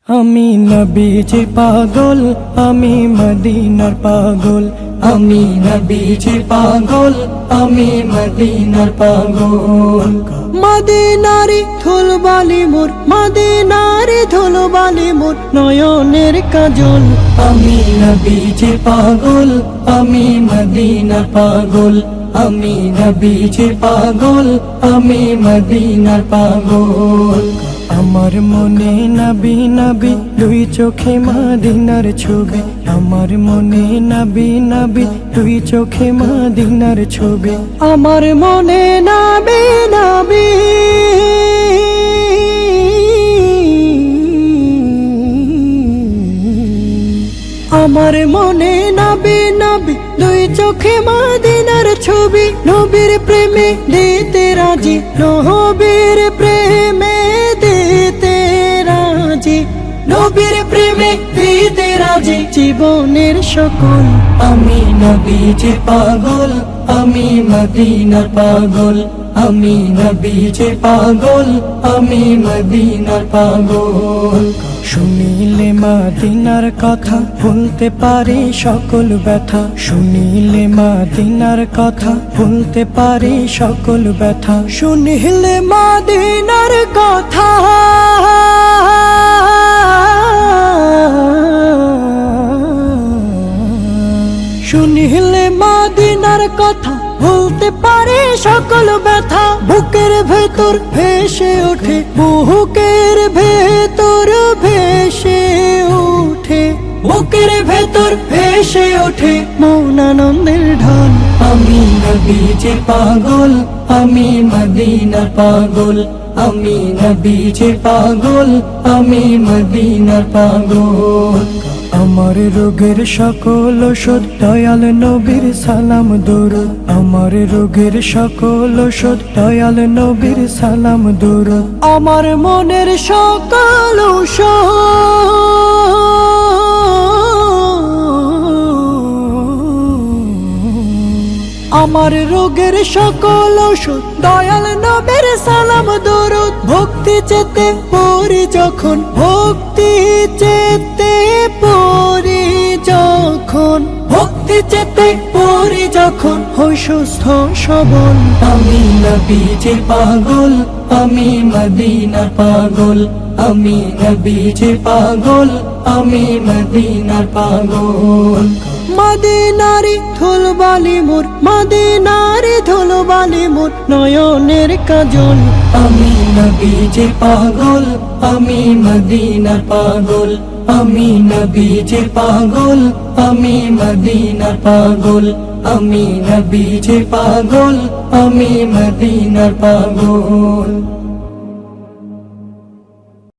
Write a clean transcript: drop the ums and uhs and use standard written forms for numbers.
আমি নবীজির পাগল, আমি মদিনার পাগল। আমি নবীজির পাগল, আমি মদিনার পাগল। মদিনারি ধুলবালি মোর, মদিনারি ধুলবালি মোর নয়নের কাজল। আমি নবীজির পাগল, আমি মদিনার পাগল। আমি নবীজির পাগল, আমি মদিনার পাগল। আমার মনে নবী নবী, দুই চোখে মদিনার ছবি। আমার মনে নবী নবী, দুই চোখে মদিনার ছবি। আমার মনে নবী নবী, আমার মনে নবী নবী, দুই চোখে মদিনার ছবি। নবীর প্রেমে দিতে রাজি, নবীর প্রেমে দিতে রাজি, নবীর প্রেমে দিতে রাজি জীবনের সকল। আমি নবীজির পাগল, আমি মদিনার পাগল। আমি নবীজির পাগল, আমি মদিনার পাগল। শুনিলে মদিনার কথা ভুলতে পারি সকল ব্যথা। শুনিলে মদিনার কথা ভুলতে পারি সকল ব্যথা। শুনিলে মদিনার কথা, শুনিলে মদিনার কথা ভুলতে পারে সকল ব্যথা। বুকের ভেতর ভেসে ওঠে, বুকের ভেতর ভেসে ওঠে, বুকের ভেতর ভেসে ওঠে মৌন আনন্দের ঢল। আমি নবীজির পাগল, আমি মদিনার পাগল। আমি নবীজির পাগল, আমি মদিনার পাগল। আমার রোগের সকল ওষুধ দয়াল নবীর সালাম দরুদ। আমার রোগের সকল ওষুধ দয়াল নবীর সালাম দরুদ। আমার মনের সকল আমার রোগের সকল ওষুধ দয়াল নবীর সালাম দরুদ। ভক্তি চেতে পড়ি যখন, ভক্তি চেতে পড়ি যখন, ভক্তি চেতে পড়ি যখন হই সুস্থ সবল। আমি নবীজির পাগল, আমি মদিনার পাগল। আমি নবীজির পাগল, আমি মদিনার পাগল। মদিনারি ধুলবালি মোর, মদিনারি ধুলবালি মোর নয়নের কাজল। আমি নবীজির পাগল, আমি মদিনার পাগল। আমি নবীজির পাগল, আমি মদিনার পাগল। আমি নবীজির পাগল, আমি মদিনার পাগল।